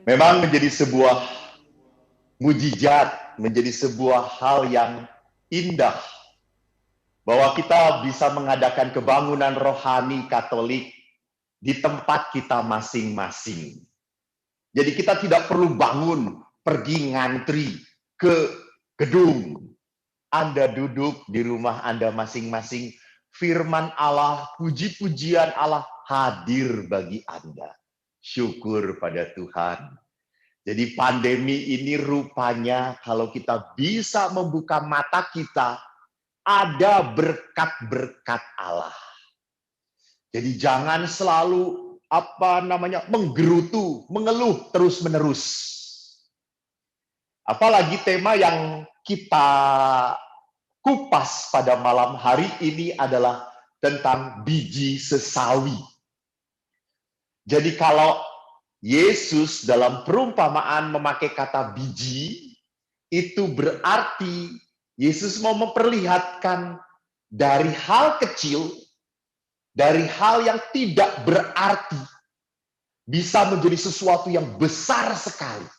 Memang menjadi sebuah mujizat, menjadi sebuah hal yang indah bahwa kita bisa mengadakan kebangunan rohani Katolik di tempat kita masing-masing. Jadi kita tidak perlu bangun, pergi ngantri ke gedung. Anda duduk di rumah Anda masing-masing, firman Allah, puji-pujian Allah hadir bagi Anda. Syukur pada Tuhan. Jadi pandemi ini rupanya kalau kita bisa membuka mata kita, ada berkat-berkat Allah. Jadi jangan selalu menggerutu, mengeluh terus-menerus. Apalagi tema yang kita kupas pada malam hari ini adalah tentang biji sesawi. Jadi kalau Yesus dalam perumpamaan memakai kata biji, itu berarti Yesus mau memperlihatkan dari hal kecil, dari hal yang tidak berarti, bisa menjadi sesuatu yang besar sekali.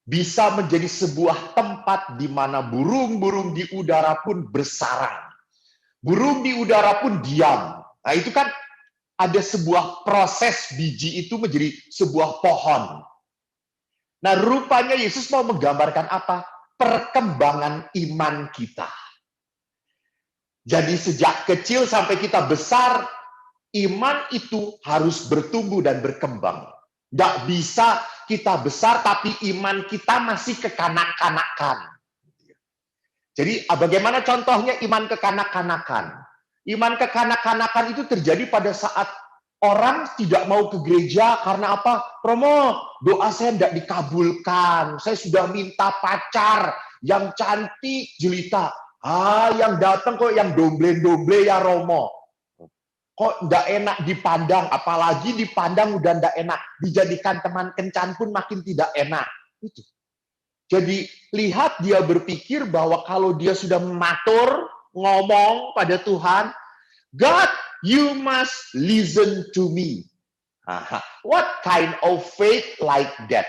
Bisa menjadi sebuah tempat di mana burung-burung di udara pun bersarang. Burung di udara pun diam. Nah itu kan ada sebuah proses biji itu menjadi sebuah pohon. Nah rupanya Yesus mau menggambarkan apa? Perkembangan iman kita. Jadi sejak kecil sampai kita besar, iman itu harus bertumbuh dan berkembang. Nggak bisa kita besar tapi iman kita masih kekanak-kanakan. Jadi bagaimana contohnya iman kekanak-kanakan? Iman kekanak-kanakan itu terjadi pada saat orang tidak mau ke gereja karena apa? Romo, doa saya tidak dikabulkan. Saya sudah minta pacar yang cantik jelita. Yang datang kok yang domble-domble ya Romo. Kok tidak enak dipandang, apalagi dipandang udah tidak enak. Dijadikan teman kencan pun makin tidak enak. Itu. Jadi lihat dia berpikir bahwa kalau dia sudah matur, ngomong pada Tuhan, God, you must listen to me. What kind of faith like that?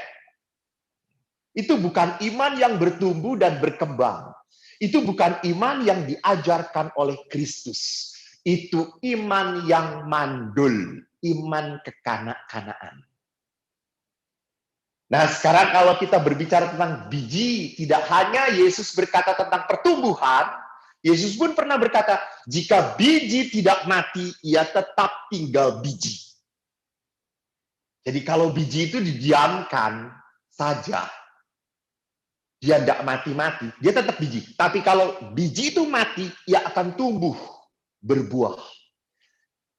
Itu bukan iman yang bertumbuh dan berkembang. Itu bukan iman yang diajarkan oleh Kristus. Itu iman yang mandul, iman kekanak-kanaan. Nah, sekarang kalau kita berbicara tentang biji, tidak hanya Yesus berkata tentang pertumbuhan, Yesus pun pernah berkata, jika biji tidak mati, ia tetap tinggal biji. Jadi kalau biji itu didiamkan saja, dia tidak mati-mati, dia tetap biji. Tapi kalau biji itu mati, ia akan tumbuh, berbuah.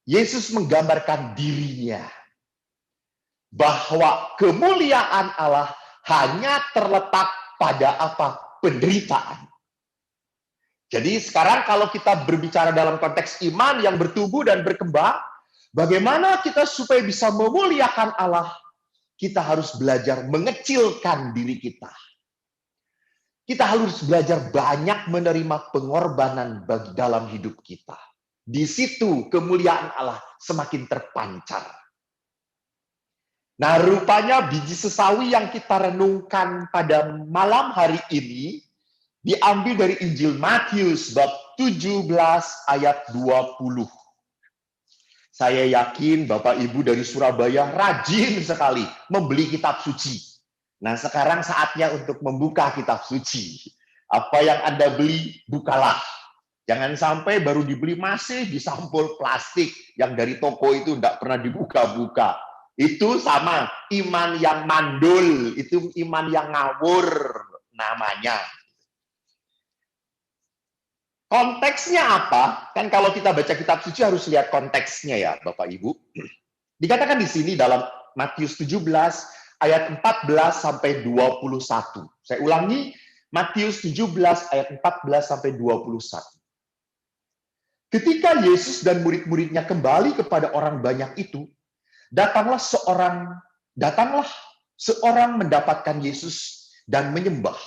Yesus menggambarkan dirinya, bahwa kemuliaan Allah hanya terletak pada apa? Penderitaan. Jadi sekarang kalau kita berbicara dalam konteks iman yang bertumbuh dan berkembang, bagaimana kita supaya bisa memuliakan Allah? Kita harus belajar mengecilkan diri kita. Kita harus belajar banyak menerima pengorbanan dalam hidup kita. Di situ kemuliaan Allah semakin terpancar. Nah, rupanya biji sesawi yang kita renungkan pada malam hari ini diambil dari Injil Matius bab 17 ayat 20. Saya yakin Bapak Ibu dari Surabaya rajin sekali membeli kitab suci. Nah, sekarang saatnya untuk membuka kitab suci. Apa yang Anda beli, bukalah. Jangan sampai baru dibeli masih di sampul plastik yang dari toko itu tidak pernah dibuka-buka. Itu sama, iman yang mandul, itu iman yang ngawur namanya. Konteksnya apa? Kan kalau kita baca kitab suci harus lihat konteksnya ya, Bapak Ibu. Dikatakan di sini dalam Matius 17 ayat 14 sampai 21. Saya ulangi, Matius 17 ayat 14 sampai 21. Ketika Yesus dan murid-muridnya kembali kepada orang banyak itu, Datanglah seorang mendapatkan Yesus dan menyembah.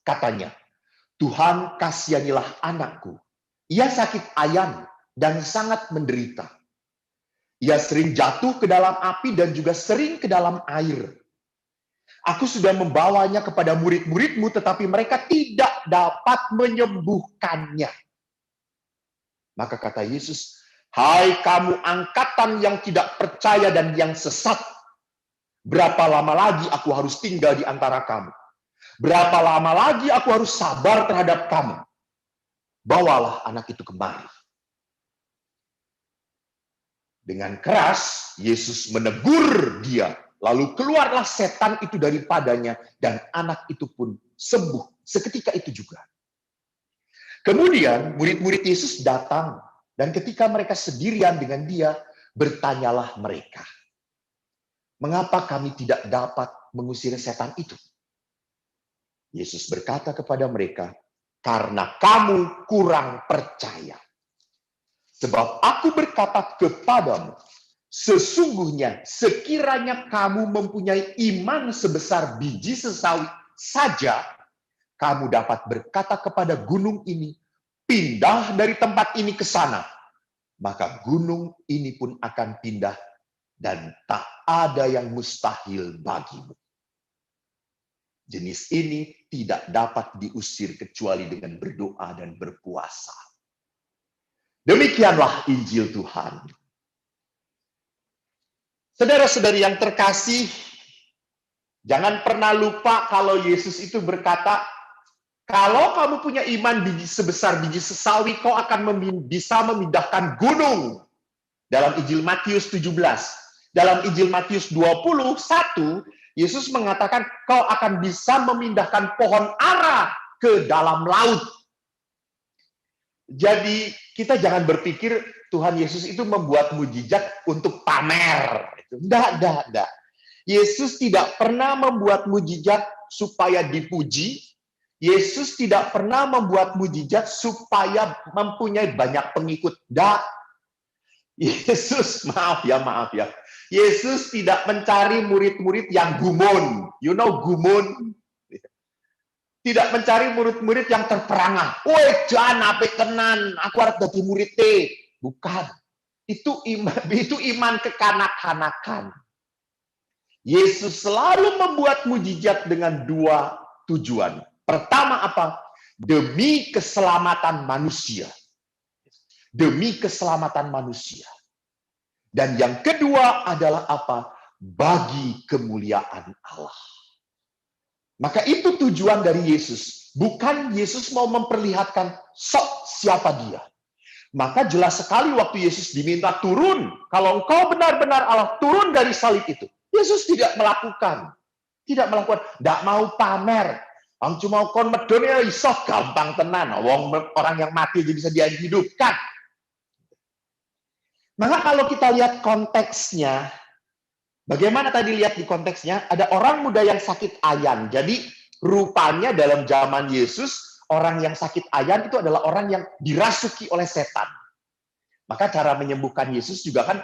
Katanya, Tuhan kasihanilah anakku. Ia sakit ayan dan sangat menderita. Ia sering jatuh ke dalam api dan juga sering ke dalam air. Aku sudah membawanya kepada murid-muridmu, tetapi mereka tidak dapat menyembuhkannya. Maka kata Yesus, hai kamu angkatan yang tidak percaya dan yang sesat, berapa lama lagi aku harus tinggal di antara kamu? Berapa lama lagi aku harus sabar terhadap kamu? Bawalah anak itu kemari. Dengan keras, Yesus menegur dia. Lalu keluarlah setan itu daripadanya, dan anak itu pun sembuh seketika itu juga. Kemudian murid-murid Yesus datang, dan ketika mereka sendirian dengan dia, bertanyalah mereka, mengapa kami tidak dapat mengusir setan itu? Yesus berkata kepada mereka, karena kamu kurang percaya. Sebab aku berkata kepadamu, sesungguhnya sekiranya kamu mempunyai iman sebesar biji sesawi saja, kamu dapat berkata kepada gunung ini, pindah dari tempat ini ke sana. Maka gunung ini pun akan pindah dan tak ada yang mustahil bagimu. Jenis ini tidak dapat diusir kecuali dengan berdoa dan berpuasa. Demikianlah Injil Tuhan. Saudara-saudari yang terkasih, jangan pernah lupa kalau Yesus itu berkata, kalau kamu punya iman sebesar biji sesawi, kau akan bisa memindahkan gunung. Dalam Injil Matius 17. Dalam Injil Matius 21, Yesus mengatakan, kau akan bisa memindahkan pohon ara ke dalam laut. Jadi kita jangan berpikir Tuhan Yesus itu membuat mujizat untuk pamer. Tidak. Yesus tidak pernah membuat mujizat supaya dipuji. Yesus tidak pernah membuat mujizat supaya mempunyai banyak pengikut. Tidak. Yesus, maaf ya. Yesus tidak mencari murid-murid yang gumun. You know gumun? Tidak mencari murid-murid yang terperangah. Woi, jangan ape tenan, aku harus jadi murid teh. Bukan. Itu iman kekanak-kanakan. Yesus selalu membuat mujizat dengan dua tujuan. Pertama apa? Demi keselamatan manusia. Demi keselamatan manusia. Dan yang kedua adalah apa? Bagi kemuliaan Allah. Maka itu tujuan dari Yesus. Bukan Yesus mau memperlihatkan sok siapa dia. Maka jelas sekali waktu Yesus diminta turun. Kalau engkau benar-benar Allah, turun dari salib itu. Yesus tidak melakukan. Tidak mau pamer. Ang cuma kon medon ya iso gampang tenan. Orang yang mati jadi bisa dihidupkan. Maka kalau kita lihat konteksnya, bagaimana tadi lihat di konteksnya, ada orang muda yang sakit ayan. Jadi rupanya dalam zaman Yesus, orang yang sakit ayan itu adalah orang yang dirasuki oleh setan. Maka cara menyembuhkan Yesus juga kan,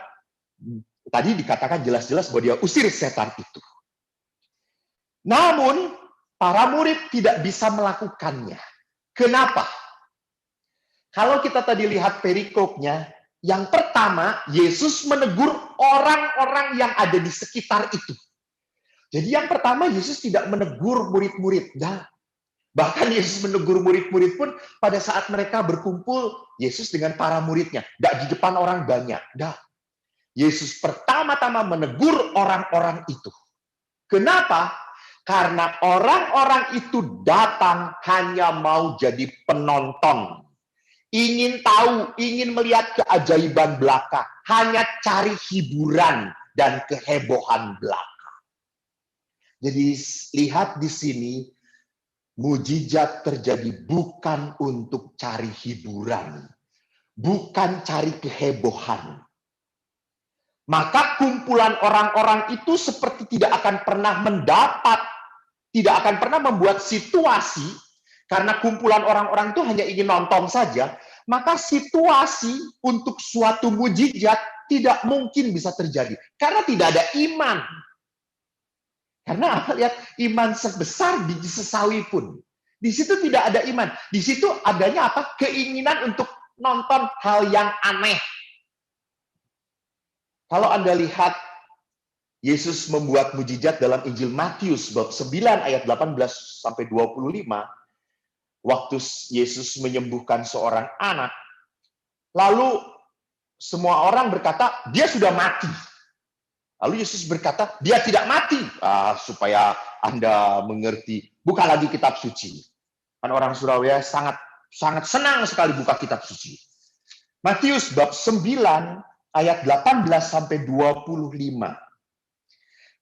tadi dikatakan jelas-jelas bahwa dia usir setan itu. Namun, para murid tidak bisa melakukannya. Kenapa? Kalau kita tadi lihat perikopnya, yang pertama, Yesus menegur orang-orang yang ada di sekitar itu. Jadi yang pertama, Yesus tidak menegur murid-murid. Bahkan Yesus menegur murid-murid pun pada saat mereka berkumpul, Yesus dengan para muridnya. Tidak di depan orang banyak. Yesus pertama-tama menegur orang-orang itu. Kenapa? Karena orang-orang itu datang hanya mau jadi penonton. Ingin tahu, ingin melihat keajaiban belaka, hanya cari hiburan dan kehebohan belaka. Jadi lihat di sini, mujizat terjadi bukan untuk cari hiburan, bukan cari kehebohan. Maka kumpulan orang-orang itu seperti tidak akan pernah tidak akan pernah membuat situasi. Karena kumpulan orang-orang itu hanya ingin nonton saja, maka situasi untuk suatu mujizat tidak mungkin bisa terjadi. Karena tidak ada iman. Karena apa? Lihat, iman sebesar biji sesawi pun. Di situ tidak ada iman. Di situ adanya apa? Keinginan untuk nonton hal yang aneh. Kalau Anda lihat, Yesus membuat mujizat dalam Injil Matius bab 9 ayat 18 sampai 25. Waktu Yesus menyembuhkan seorang anak, lalu semua orang berkata, dia sudah mati. Lalu Yesus berkata, dia tidak mati. Supaya Anda mengerti, buka lagi kitab suci. Kan orang Surabaya sangat senang sekali buka kitab suci. Matius bab 9 ayat 18 sampai 25.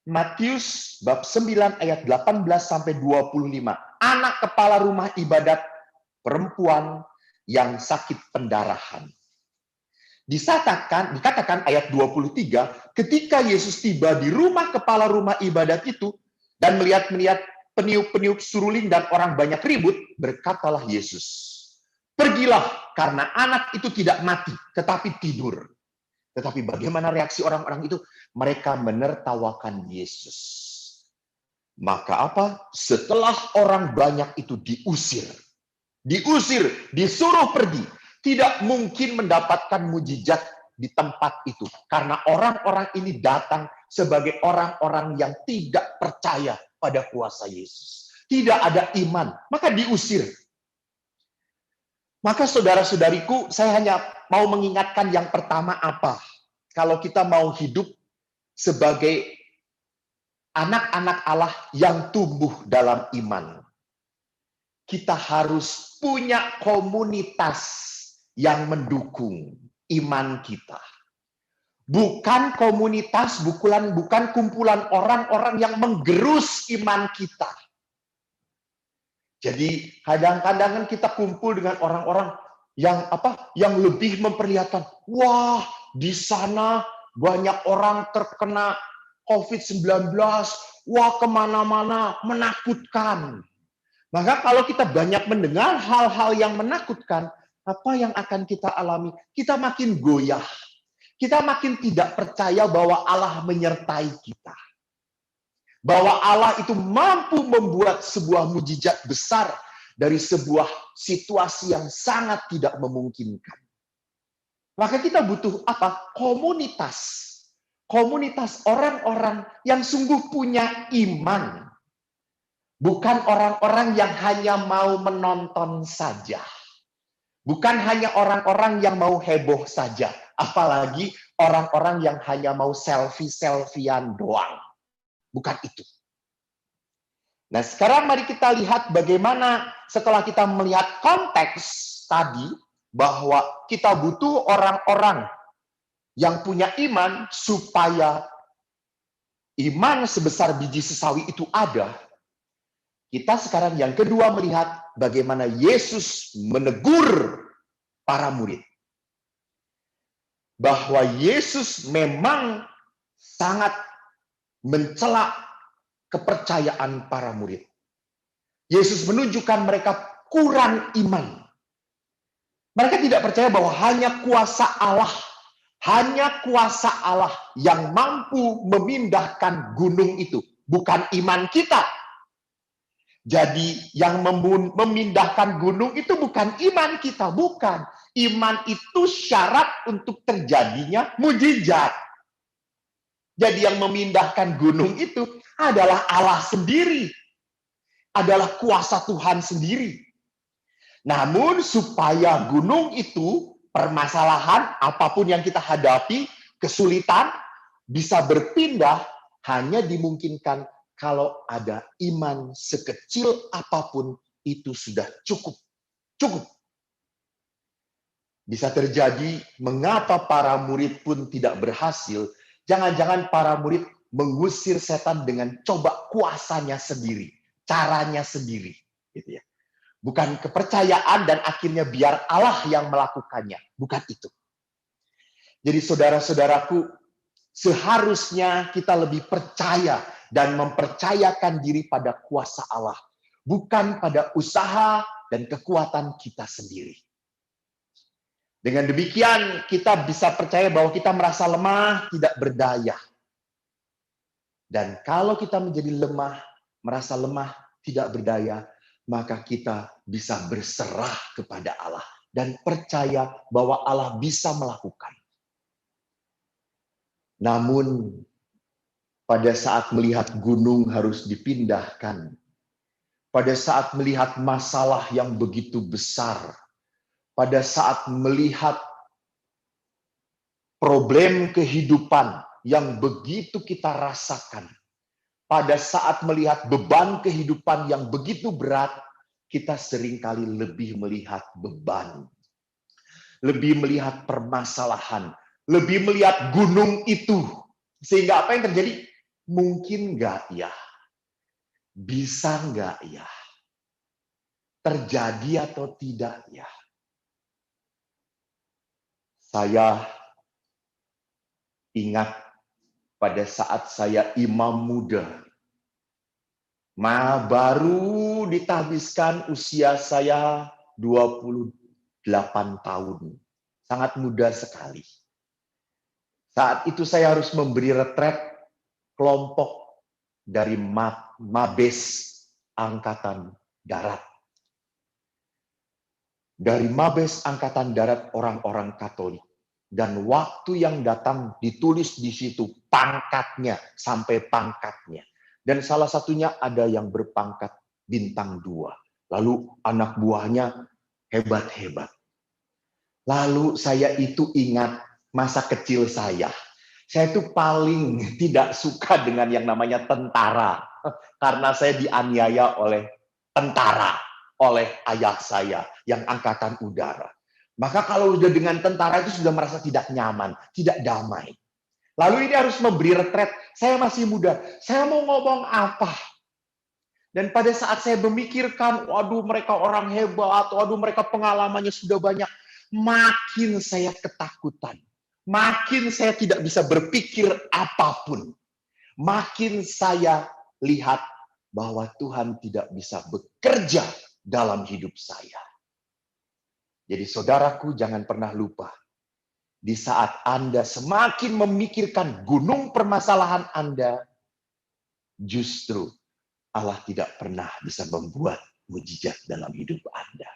Matius bab 9 ayat 18 sampai 25. Anak kepala rumah ibadat perempuan yang sakit pendarahan. Dikatakan ayat 23, ketika Yesus tiba di rumah kepala rumah ibadat itu dan melihat peniup-peniup suruling dan orang banyak ribut, berkatalah Yesus, "Pergilah, karena anak itu tidak mati, tetapi tidur." Tetapi bagaimana reaksi orang-orang itu? Mereka menertawakan Yesus. Maka apa? Setelah orang banyak itu diusir, disuruh pergi, tidak mungkin mendapatkan mujizat di tempat itu. Karena orang-orang ini datang sebagai orang-orang yang tidak percaya pada kuasa Yesus. Tidak ada iman, maka diusir. Maka saudara-saudariku, saya hanya mau mengingatkan yang pertama apa? Kalau kita mau hidup sebagai anak-anak Allah yang tumbuh dalam iman, kita harus punya komunitas yang mendukung iman kita. Bukan komunitas, bukan kumpulan orang-orang yang menggerus iman kita. Jadi kadang-kadang kita kumpul dengan orang-orang yang lebih memperlihatkan, wah, di sana banyak orang terkena COVID-19, wah, kemana-mana, menakutkan. Maka kalau kita banyak mendengar hal-hal yang menakutkan, apa yang akan kita alami? Kita makin goyah. Kita makin tidak percaya bahwa Allah menyertai kita. Bahwa Allah itu mampu membuat sebuah mujizat besar dari sebuah situasi yang sangat tidak memungkinkan. Maka kita butuh apa? Komunitas. Komunitas orang-orang yang sungguh punya iman. Bukan orang-orang yang hanya mau menonton saja. Bukan hanya orang-orang yang mau heboh saja. Apalagi orang-orang yang hanya mau selfie-selfian doang. Bukan itu. Nah, sekarang mari kita lihat bagaimana setelah kita melihat konteks tadi, bahwa kita butuh orang-orang yang punya iman supaya iman sebesar biji sesawi itu ada. Kita sekarang yang kedua melihat bagaimana Yesus menegur para murid. Bahwa Yesus memang sangat mencela kepercayaan para murid. Yesus menunjukkan mereka kurang iman. Mereka tidak percaya bahwa hanya kuasa Allah yang mampu memindahkan gunung itu, bukan iman kita. Jadi yang memindahkan gunung itu bukan iman kita, bukan. Iman itu syarat untuk terjadinya mujizat. Jadi yang memindahkan gunung itu adalah Allah sendiri. Adalah kuasa Tuhan sendiri. Namun supaya gunung itu, permasalahan apapun yang kita hadapi, kesulitan, bisa berpindah, hanya dimungkinkan kalau ada iman sekecil apapun, itu sudah cukup. Cukup. Bisa terjadi, mengapa para murid pun tidak berhasil? Jangan-jangan para murid mengusir setan dengan coba kuasanya sendiri, caranya sendiri, gitu ya. Bukan kepercayaan dan akhirnya biar Allah yang melakukannya, bukan itu. Jadi saudara-saudaraku, seharusnya kita lebih percaya dan mempercayakan diri pada kuasa Allah, bukan pada usaha dan kekuatan kita sendiri. Dengan demikian, kita bisa percaya bahwa kita merasa lemah, tidak berdaya. Dan kalau kita menjadi lemah, merasa lemah, tidak berdaya, maka kita bisa berserah kepada Allah dan percaya bahwa Allah bisa melakukan. Namun, pada saat melihat gunung harus dipindahkan, pada saat melihat masalah yang begitu besar, pada saat melihat problem kehidupan yang begitu kita rasakan, pada saat melihat beban kehidupan yang begitu berat, kita seringkali lebih melihat beban, lebih melihat permasalahan, lebih melihat gunung itu. Sehingga apa yang terjadi? Mungkin nggak ya? Bisa nggak ya? Terjadi atau tidak ya? Saya ingat pada saat saya imam muda, baru ditahbiskan usia saya 28 tahun. Sangat muda sekali. Saat itu saya harus memberi retret kelompok dari Mabes Angkatan Darat. Dari Mabes Angkatan Darat orang-orang Katolik. Dan waktu yang datang ditulis di situ pangkatnya sampai pangkatnya. Dan salah satunya ada yang berpangkat bintang 2. Lalu anak buahnya hebat-hebat. Lalu saya itu ingat masa kecil saya. Saya itu paling tidak suka dengan yang namanya tentara. Karena saya dianiaya oleh tentara, oleh ayah saya yang angkatan udara. Maka kalau sudah dengan tentara itu sudah merasa tidak nyaman, tidak damai. Lalu ini harus memberi retret. Saya masih muda, saya mau ngomong apa? Dan pada saat saya memikirkan, waduh mereka orang hebat, waduh mereka pengalamannya sudah banyak, makin saya ketakutan. Makin saya tidak bisa berpikir apapun. Makin saya lihat bahwa Tuhan tidak bisa bekerja dalam hidup saya. Jadi saudaraku jangan pernah lupa, di saat Anda semakin memikirkan gunung permasalahan Anda, justru Allah tidak pernah bisa membuat mujizat dalam hidup Anda.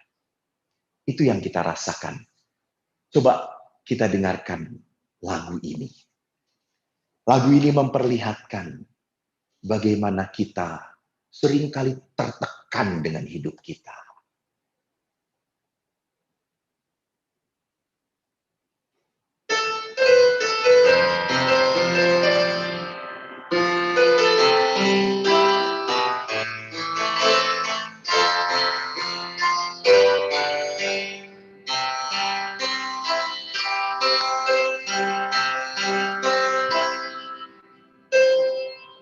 Itu yang kita rasakan. Coba kita dengarkan lagu ini. Lagu ini memperlihatkan bagaimana kita seringkali tertekan dengan hidup kita.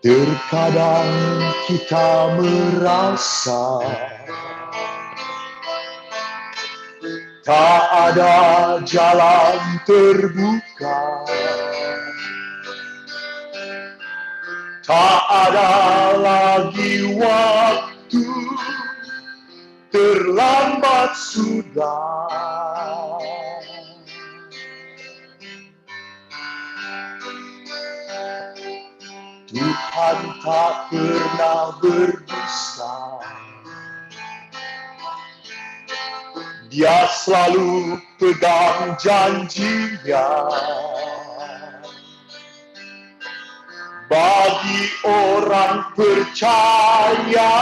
Terkadang kita merasa tak ada jalan terbuka, tak ada lagi waktu, terlambat sudah. Tuhan tak pernah berdusta. Dia selalu pegang janjinya. Bagi orang percaya,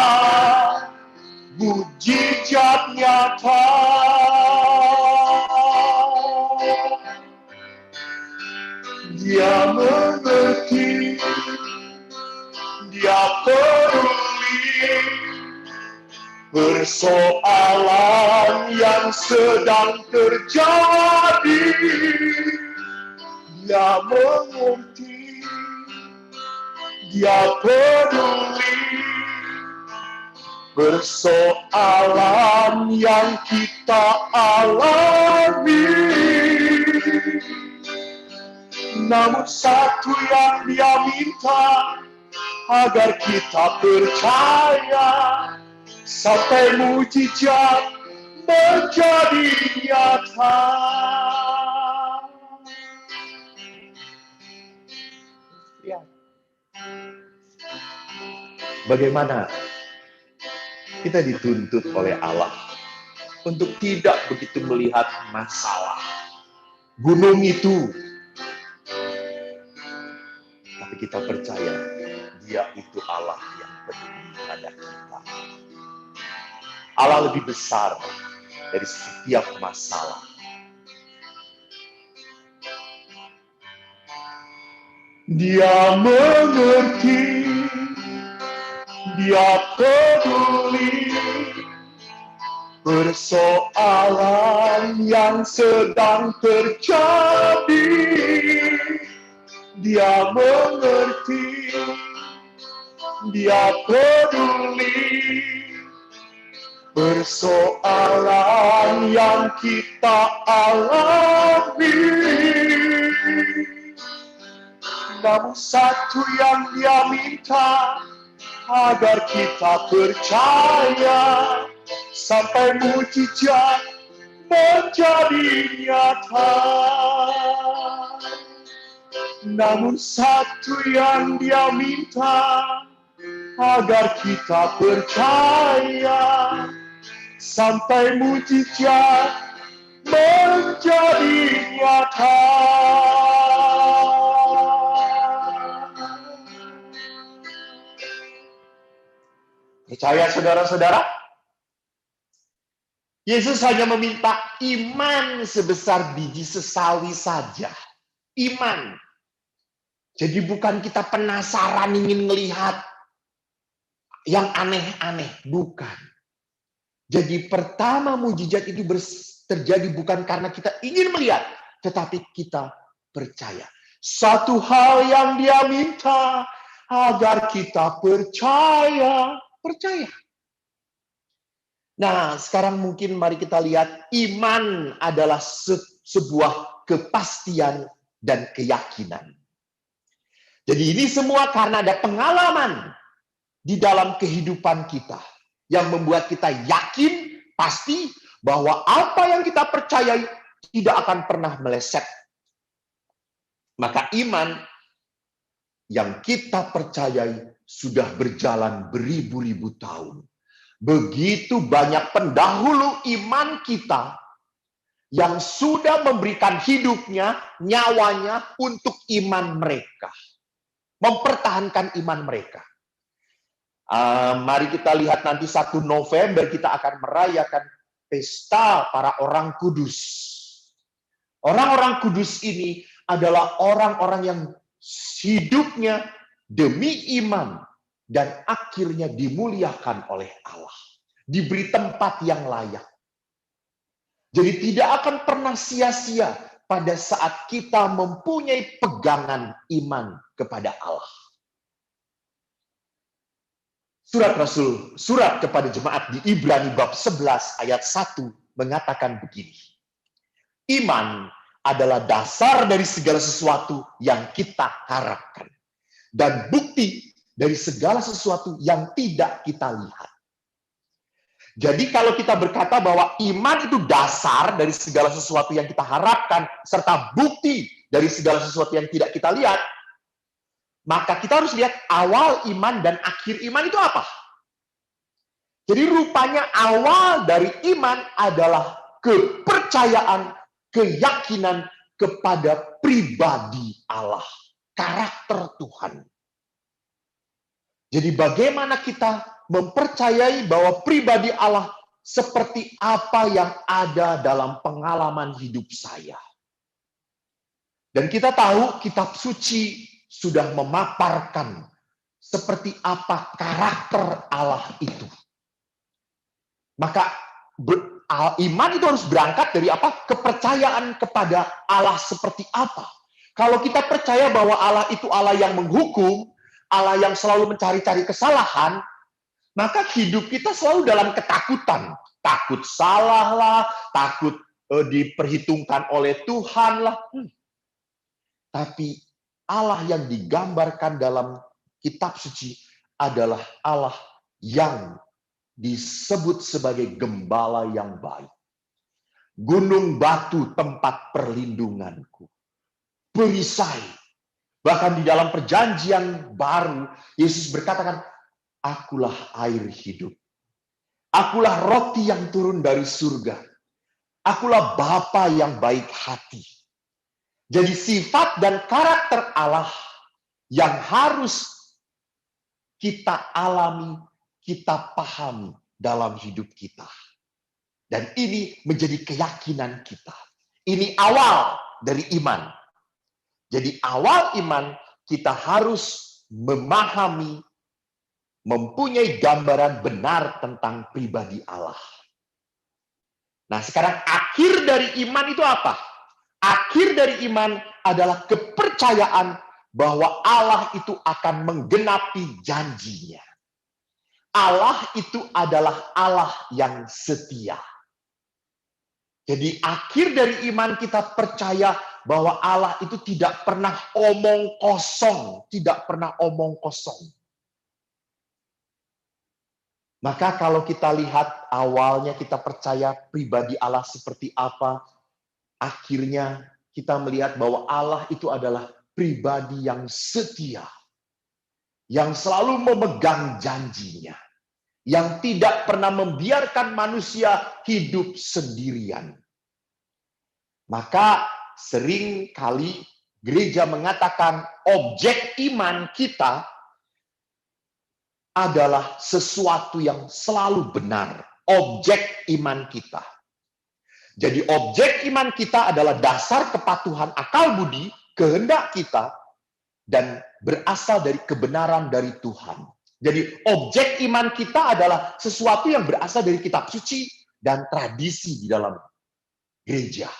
mujizat nyata. Dia mengerti, dia peduli persoalan yang sedang terjadi. Dia mengerti, dia peduli persoalan yang kita alami. Namun satu yang dia minta, agar kita percaya sampai mujizat menjadi nyata. Ya. Bagaimana kita dituntut oleh Allah untuk tidak begitu melihat masalah gunung itu, tapi kita percaya Dia itu Allah yang peduli pada kita. Allah lebih besar dari setiap masalah. Dia mengerti, dia peduli persoalan yang sedang terjadi. Dia mengerti, dia peduli persoalan yang kita alami. Namun satu yang dia minta, agar kita percaya sampai mujizat menjadi nyata. Namun satu yang dia minta, agar kita percaya sampai mujizat menjadi nyata. Percaya saudara-saudara? Yesus hanya meminta iman sebesar biji sesawi saja. Iman. Jadi bukan kita penasaran ingin melihat yang aneh-aneh. Bukan. Jadi pertama mujizat itu terjadi bukan karena kita ingin melihat, tetapi kita percaya. Satu hal yang dia minta, agar kita percaya. Percaya. Nah, sekarang mungkin mari kita lihat iman adalah sebuah kepastian dan keyakinan. Jadi ini semua karena ada pengalaman di dalam kehidupan kita yang membuat kita yakin pasti bahwa apa yang kita percayai tidak akan pernah meleset. Maka iman yang kita percayai sudah berjalan beribu-ribu tahun. Begitu banyak pendahulu iman kita yang sudah memberikan hidupnya, nyawanya untuk iman mereka. Mempertahankan iman mereka. Mari kita lihat nanti 1 November kita akan merayakan pesta para orang kudus. Orang-orang kudus ini adalah orang-orang yang hidupnya demi iman dan akhirnya dimuliakan oleh Allah. Diberi tempat yang layak. Jadi tidak akan pernah sia-sia pada saat kita mempunyai pegangan iman kepada Allah. Surat kepada jemaat di Ibrani bab 11 ayat 1 mengatakan begini. Iman adalah dasar dari segala sesuatu yang kita harapkan. Dan bukti dari segala sesuatu yang tidak kita lihat. Jadi kalau kita berkata bahwa iman itu dasar dari segala sesuatu yang kita harapkan, serta bukti dari segala sesuatu yang tidak kita lihat, maka kita harus lihat awal iman dan akhir iman itu apa. Jadi rupanya awal dari iman adalah kepercayaan, keyakinan kepada pribadi Allah, karakter Tuhan. Jadi bagaimana kita mempercayai bahwa pribadi Allah seperti apa yang ada dalam pengalaman hidup saya. Dan kita tahu kitab suci sudah memaparkan seperti apa karakter Allah itu. Maka iman itu harus berangkat dari apa? Kepercayaan kepada Allah seperti apa. Kalau kita percaya bahwa Allah itu Allah yang menghukum, Allah yang selalu mencari-cari kesalahan, maka hidup kita selalu dalam ketakutan. Takut salah lah, takut diperhitungkan oleh Tuhan lah. Tapi Allah yang digambarkan dalam kitab suci adalah Allah yang disebut sebagai gembala yang baik. Gunung batu tempat perlindunganku. Perisai. Bahkan di dalam perjanjian baru, Yesus berkatakan, akulah air hidup. Akulah roti yang turun dari surga. Akulah Bapa yang baik hati. Jadi sifat dan karakter Allah yang harus kita alami, kita pahami dalam hidup kita. Dan ini menjadi keyakinan kita. Ini awal dari iman. Jadi awal iman kita harus memahami, mempunyai gambaran benar tentang pribadi Allah. Nah, sekarang akhir dari iman itu apa? Akhir dari iman adalah kepercayaan bahwa Allah itu akan menggenapi janjinya. Allah itu adalah Allah yang setia. Jadi akhir dari iman kita percaya bahwa Allah itu tidak pernah omong kosong, tidak pernah omong kosong. Maka kalau kita lihat awalnya kita percaya pribadi Allah seperti apa, akhirnya kita melihat bahwa Allah itu adalah pribadi yang setia, yang selalu memegang janjinya, yang tidak pernah membiarkan manusia hidup sendirian. Maka sering kali gereja mengatakan objek iman kita adalah sesuatu yang selalu benar. Objek iman kita. Jadi objek iman kita adalah dasar kepatuhan akal budi, kehendak kita, dan berasal dari kebenaran dari Tuhan. Jadi objek iman kita adalah sesuatu yang berasal dari kitab suci dan tradisi di dalam gereja.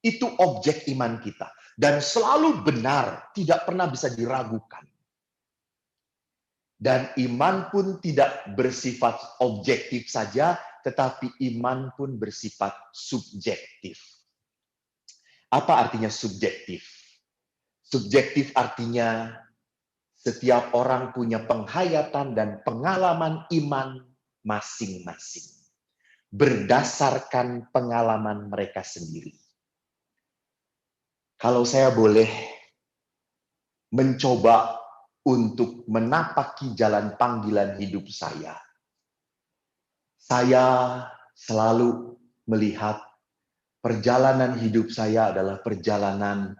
Itu objek iman kita. Dan selalu benar, tidak pernah bisa diragukan. Dan iman pun tidak bersifat objektif saja, tetapi iman pun bersifat subjektif. Apa artinya subjektif? Subjektif artinya setiap orang punya penghayatan dan pengalaman iman masing-masing. Berdasarkan pengalaman mereka sendiri. Kalau saya boleh mencoba untuk menapaki jalan panggilan hidup saya selalu melihat perjalanan hidup saya adalah perjalanan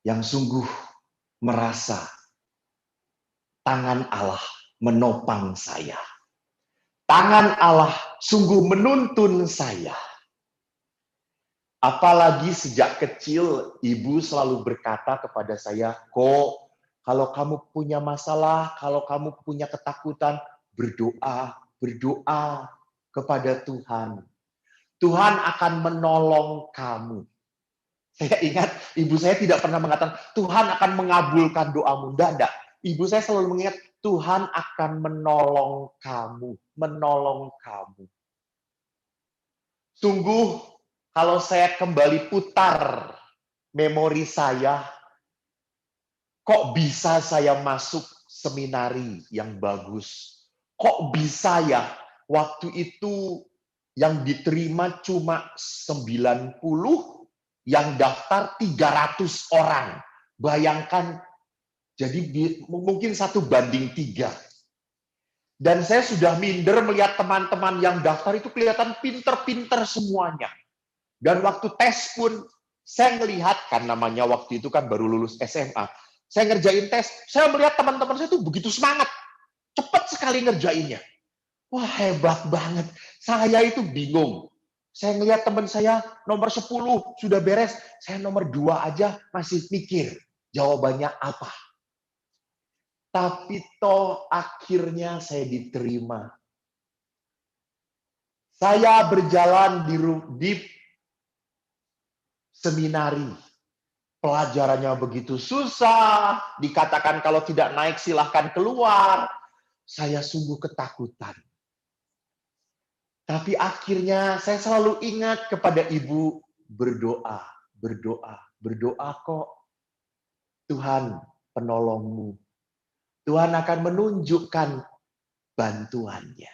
yang sungguh merasa tangan Allah menopang saya. Tangan Allah sungguh menuntun saya. Apalagi sejak kecil, ibu selalu berkata kepada saya, "Kok, kalau kamu punya masalah, kalau kamu punya ketakutan, berdoa kepada Tuhan. Tuhan akan menolong kamu." Saya ingat, ibu saya tidak pernah mengatakan, "Tuhan akan mengabulkan doamu." Tidak. Ibu saya selalu mengingat, Tuhan akan menolong kamu, menolong kamu. Sungguh, kalau saya kembali putar memori saya, kok bisa saya masuk seminari yang bagus? Kok bisa ya waktu itu yang diterima cuma 90, yang daftar 300 orang. Bayangkan, jadi mungkin 1:3. Dan saya sudah minder melihat teman-teman yang daftar itu kelihatan pinter-pinter semuanya. Dan waktu tes pun, saya melihat, kan namanya waktu itu kan baru lulus SMA, saya ngerjain tes, saya melihat teman-teman saya itu begitu semangat. Cepat sekali ngerjainnya. Wah, hebat banget. Saya itu bingung. Saya melihat teman saya nomor 10 sudah beres, saya nomor 2 aja masih mikir jawabannya apa. Tapi toh akhirnya saya diterima. Saya berjalan di seminari. Pelajarannya begitu susah, dikatakan kalau tidak naik silahkan keluar. Saya sungguh ketakutan. Tapi akhirnya saya selalu ingat kepada ibu, berdoa, berdoa, berdoa kok. Tuhan penolongmu. Tuhan akan menunjukkan bantuannya.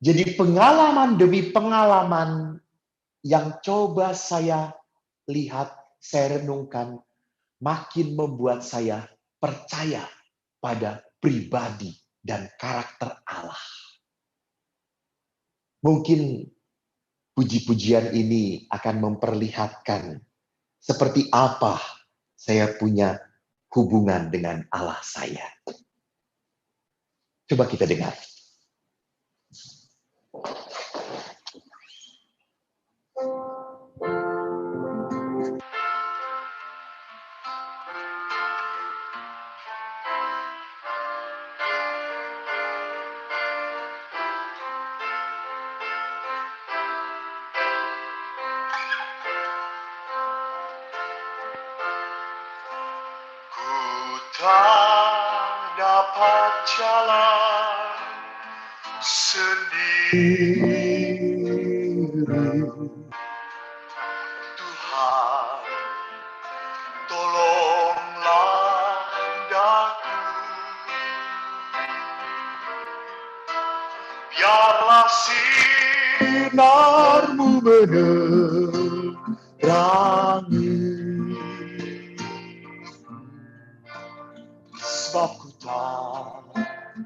Jadi pengalaman demi pengalaman yang coba saya lihat, saya renungkan, makin membuat saya percaya pada pribadi dan karakter Allah. Mungkin puji-pujian ini akan memperlihatkan seperti apa saya punya hubungan dengan Allah saya. Coba kita dengar. Ku tak dapat jalan sendiri. Tuhan, tolonglah daku. Biarlah Sinarmu menerangi, sebab ku tak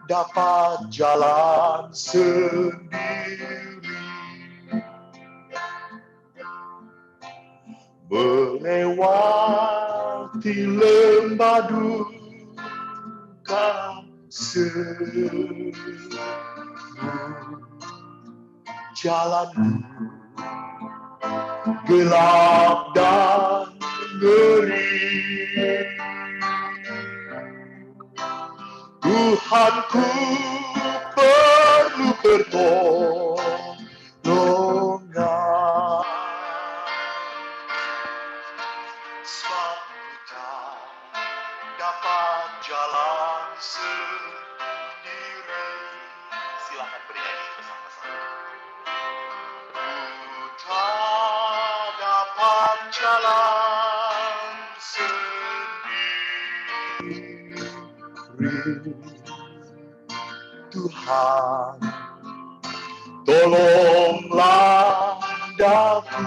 dapat jalan sendiri. Melewati lembah duka seru, jalanku gelap dan ngeri. Tuhanku perlu pertolongan, sebab ku tak dapat jalan sendiri. Silakan bernyanyi bersama-sama. Ku tak dapat jalan sendiri. Tuhan, tolonglah daku.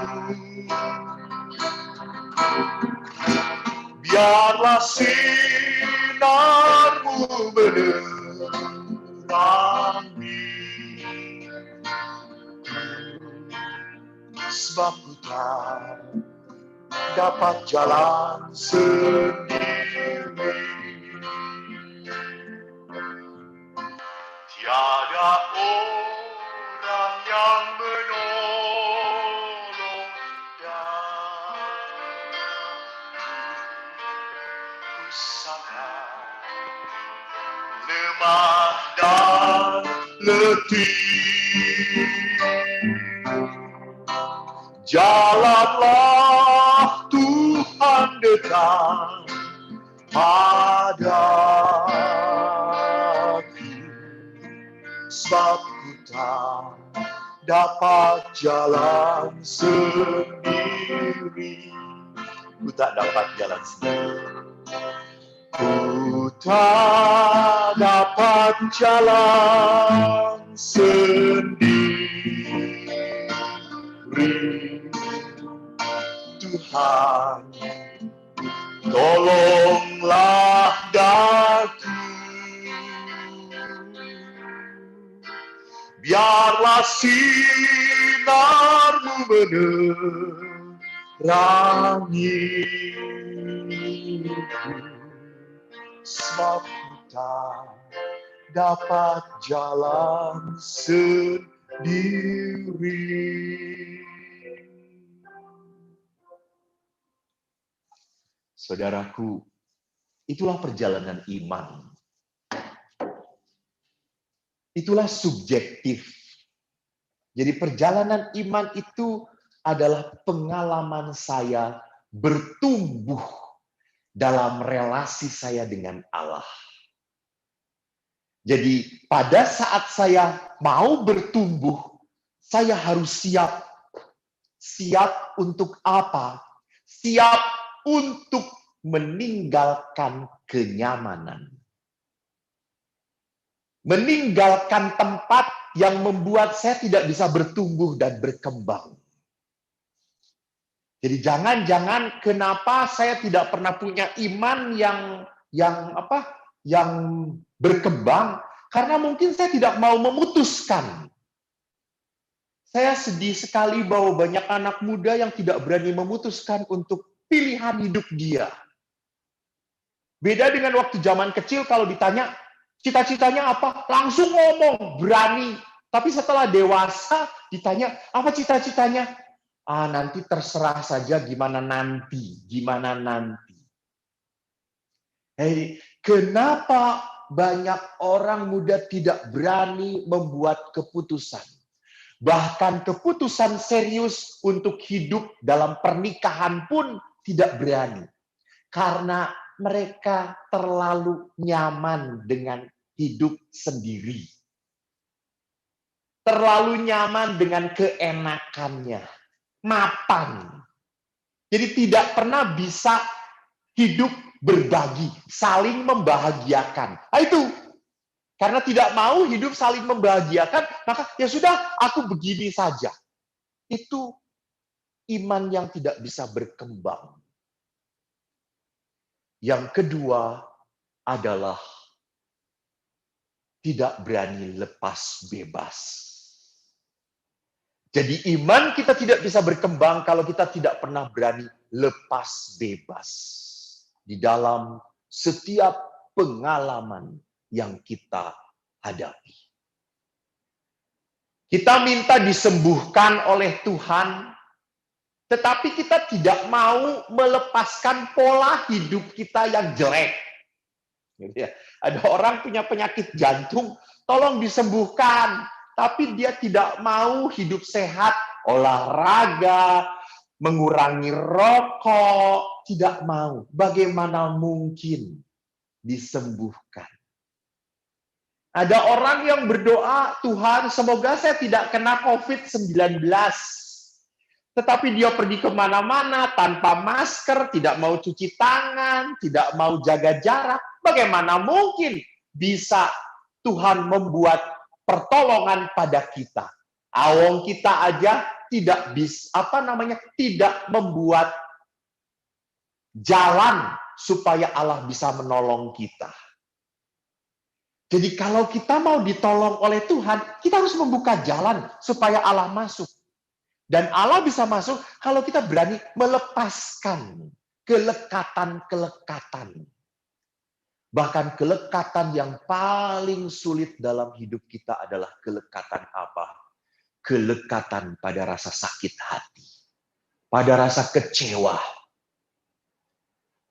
Biarlah sinarmu menerangi, sebab ku tak dapat jalan sendiri. Tiada orang yang menolong daku. Ku sangat lemah dan Letih, jalanlah Tuhan dekat padaku, sebab ku tak dapat jalan sendiri. Ku tak dapat jalan sendiri. Ku tak dapat jalan sendiri. Tuhan, tolonglah daku. Biarlah sinarmu menerangi, sebab ku tak dapat jalan sendiri. Saudaraku, itulah perjalanan iman. Itulah subjektif. Jadi perjalanan iman itu adalah pengalaman saya bertumbuh dalam relasi saya dengan Allah. Jadi pada saat saya mau bertumbuh, saya harus siap. Siap untuk apa? Siap untuk meninggalkan kenyamanan. Meninggalkan tempat yang membuat saya tidak bisa bertumbuh dan berkembang. Jadi jangan-jangan kenapa saya tidak pernah punya iman yang berkembang, karena mungkin saya tidak mau memutuskan. Saya sedih sekali bahwa banyak anak muda yang tidak berani memutuskan untuk pilihan hidup dia. Beda dengan waktu zaman kecil kalau ditanya, Cita-citanya apa? Langsung ngomong, berani. Tapi setelah dewasa ditanya, apa cita-citanya? Nanti terserah saja gimana nanti, gimana nanti. Hei, kenapa banyak orang muda tidak berani membuat keputusan? Bahkan keputusan serius untuk hidup dalam pernikahan pun tidak berani. Karena mereka terlalu nyaman dengan hidup sendiri. Terlalu nyaman dengan keenakannya. Mapan. Jadi tidak pernah bisa hidup berbagi, saling membahagiakan. Itu. Karena tidak mau hidup saling membahagiakan, maka ya sudah, aku begini saja. Itu iman yang tidak bisa berkembang. Yang kedua adalah tidak berani lepas bebas. Jadi iman kita tidak bisa berkembang kalau kita tidak pernah berani lepas bebas di dalam setiap pengalaman yang kita hadapi. Kita minta disembuhkan oleh Tuhan, tetapi kita tidak mau melepaskan pola hidup kita yang jelek. Ada orang punya penyakit jantung, tolong disembuhkan. Tapi dia tidak mau hidup sehat, olahraga, mengurangi rokok, tidak mau. Bagaimana mungkin disembuhkan? Ada orang yang berdoa, Tuhan semoga saya tidak kena COVID-19. Tetapi dia pergi kemana-mana tanpa masker, tidak mau cuci tangan, tidak mau jaga jarak. Bagaimana mungkin bisa Tuhan membuat pertolongan pada kita? Awong kita aja tidak bisa, tidak membuat jalan supaya Allah bisa menolong kita. Jadi kalau kita mau ditolong oleh Tuhan, kita harus membuka jalan supaya Allah masuk. Dan Allah bisa masuk kalau kita berani melepaskan kelekatan-kelekatan. Bahkan kelekatan yang paling sulit dalam hidup kita adalah kelekatan apa? Kelekatan pada rasa sakit hati. Pada rasa kecewa.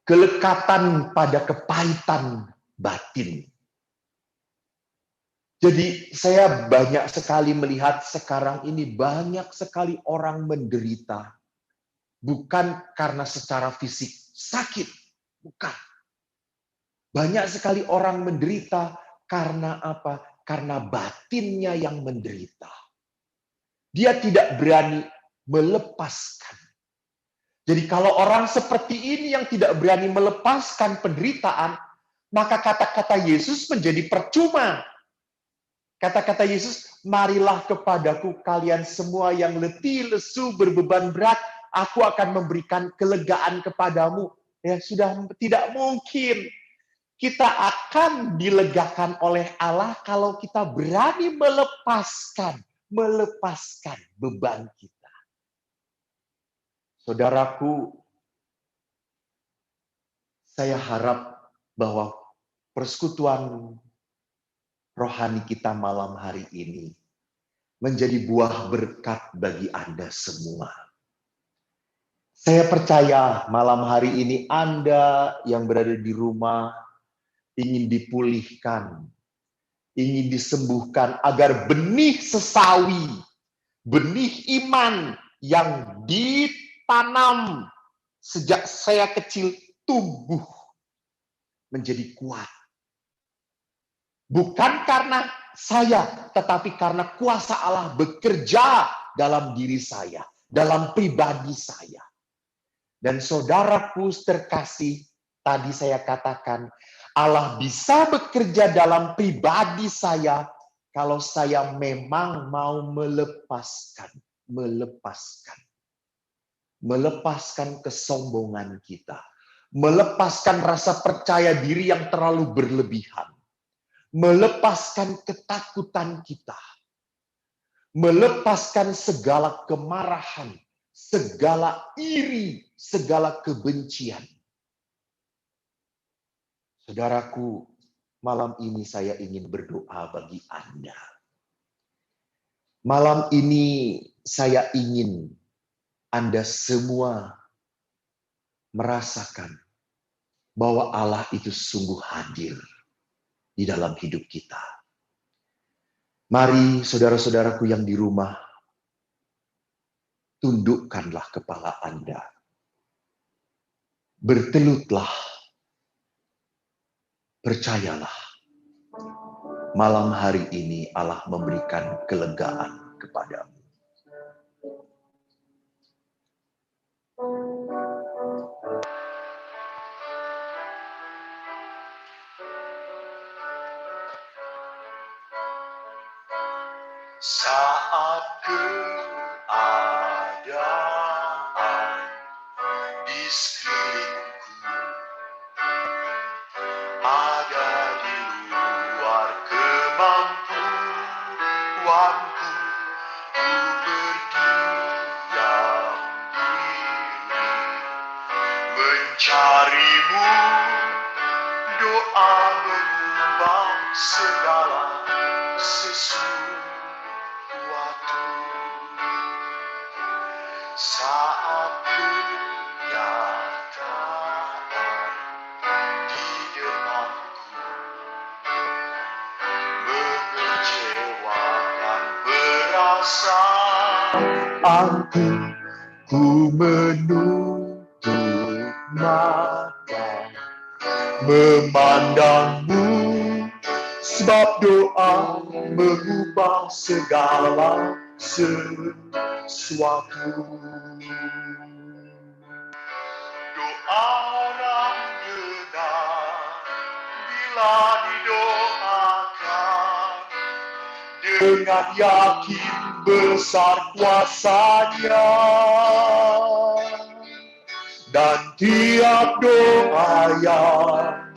Kelekatan pada kepahitan batin. Jadi saya banyak sekali melihat sekarang ini banyak sekali orang menderita. Bukan karena secara fisik sakit. Bukan. Banyak sekali orang menderita karena apa? Karena batinnya yang menderita. Dia tidak berani melepaskan. Jadi kalau orang seperti ini yang tidak berani melepaskan penderitaan, maka kata-kata Yesus menjadi percuma. Kata-kata Yesus, marilah kepadaku kalian semua yang letih, lesu, berbeban berat, aku akan memberikan kelegaan kepadamu. Ya sudah tidak mungkin kita akan dilegakan oleh Allah kalau kita berani melepaskan beban kita. Saudaraku, saya harap bahwa persekutuan rohani kita malam hari ini menjadi buah berkat bagi Anda semua. Saya percaya malam hari ini Anda yang berada di rumah ingin dipulihkan, ingin disembuhkan agar benih sesawi, benih iman yang ditanam sejak saya kecil tumbuh menjadi kuat. Bukan karena saya, tetapi karena kuasa Allah bekerja dalam diri saya, dalam pribadi saya. Dan saudaraku terkasih, tadi saya katakan, Allah bisa bekerja dalam pribadi saya kalau saya memang mau melepaskan kesombongan kita, melepaskan rasa percaya diri yang terlalu berlebihan, melepaskan ketakutan kita, melepaskan segala kemarahan, segala iri, segala kebencian. Saudaraku, Malam ini saya ingin berdoa bagi Anda. Malam ini saya ingin Anda semua merasakan bahwa Allah itu sungguh hadir di dalam hidup kita. Mari saudara-saudaraku yang di rumah, tundukkanlah kepala Anda. Bertelutlah, percayalah. Malam hari ini Allah memberikan kelegaan kepadamu. Saat keadaan di sekelilingku ada di luar kemampuanku, ku berdiam diri mencarimu. Doa mengubah segala sesuatu. Saat kenyataan di depanku mengecewakan perasaanku, ku menutup mata memandangmu, sebab doa mengubah segala sesuatu. Doa orang benar bila didoakan dengan yakin besar kuasanya, dan tiap doa yang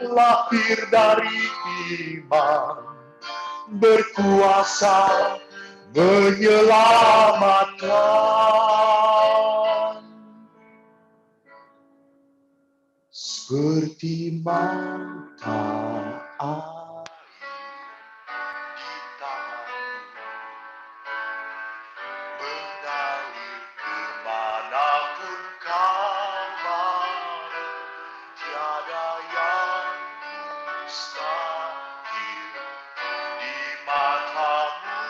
lahir dari iman berkuasa menyelamatkan. Seperti mata air di tanganmu, mengalir kemanapun kau mau. Tiada yang mustahil di matamu.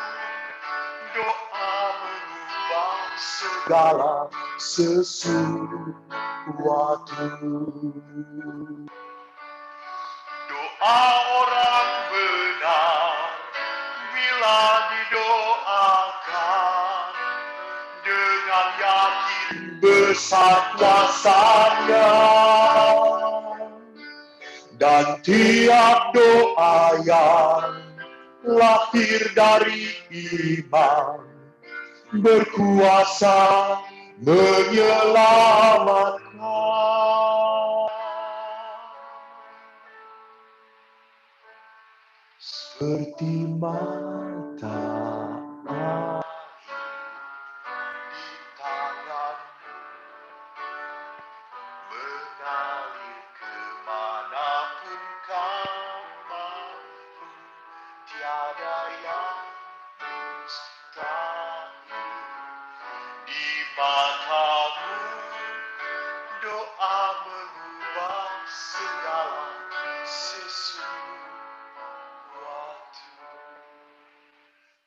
Doa mengubah segala sesuatu. Doa orang benar bila didoakan dengan yakin besar kuasanya, dan tiap doa yang lahir dari iman berkuasa menyelamatkan. Seperti mata air di tanganmu, mengalir kemanapun kau mampu. Tiada yang mustahil di matamu. Doa mengubah segala sesuatu.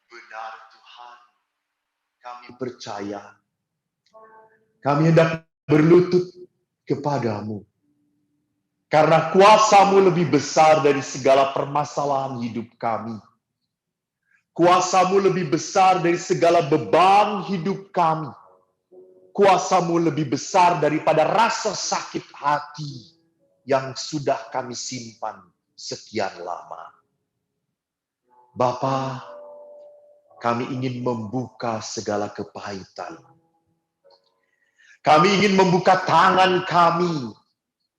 Benar Tuhan, kami percaya, kami hendak berlutut kepadamu, karena kuasa-Mu lebih besar dari segala permasalahan hidup kami. Kuasa-Mu lebih besar dari segala beban hidup kami. Kuasa-Mu lebih besar daripada rasa sakit hati yang sudah kami simpan sekian lama. Bapa, kami ingin membuka segala kepahitan. Kami ingin membuka tangan kami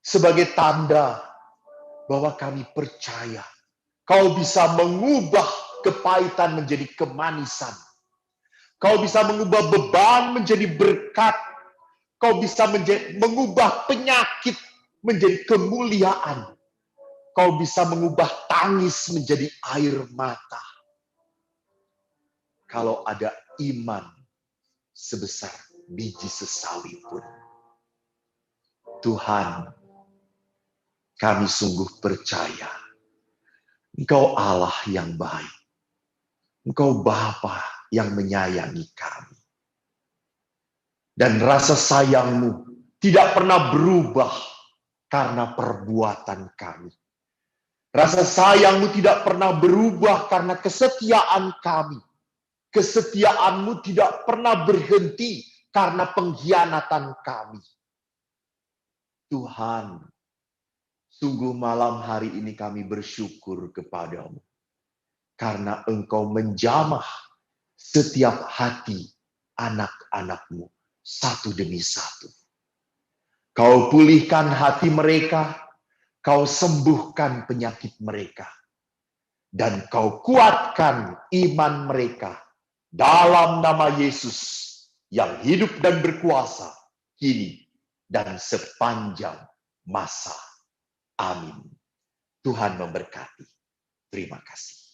sebagai tanda bahwa kami percaya Kau bisa mengubah kepahitan menjadi kemanisan. Kau bisa mengubah beban menjadi berkat. Kau bisa mengubah penyakit menjadi kemuliaan. Kau bisa mengubah tangis menjadi air mata. Kalau ada iman sebesar biji sesawi pun. Tuhan, kami sungguh percaya Engkau Allah yang baik. Engkau Bapa yang menyayangi kami. Dan rasa sayang-Mu tidak pernah berubah karena perbuatan kami. Rasa sayang-Mu tidak pernah berubah karena kesetiaan kami. Kesetiaan-Mu tidak pernah berhenti karena pengkhianatan kami. Tuhan, sungguh malam hari ini kami bersyukur kepadamu. Karena Engkau menjamah setiap hati anak-anak-Mu satu demi satu. Kau pulihkan hati mereka, Kau sembuhkan penyakit mereka. Dan Kau kuatkan iman mereka dalam nama Yesus yang hidup dan berkuasa kini dan sepanjang masa. Amin. Tuhan memberkati. Terima kasih.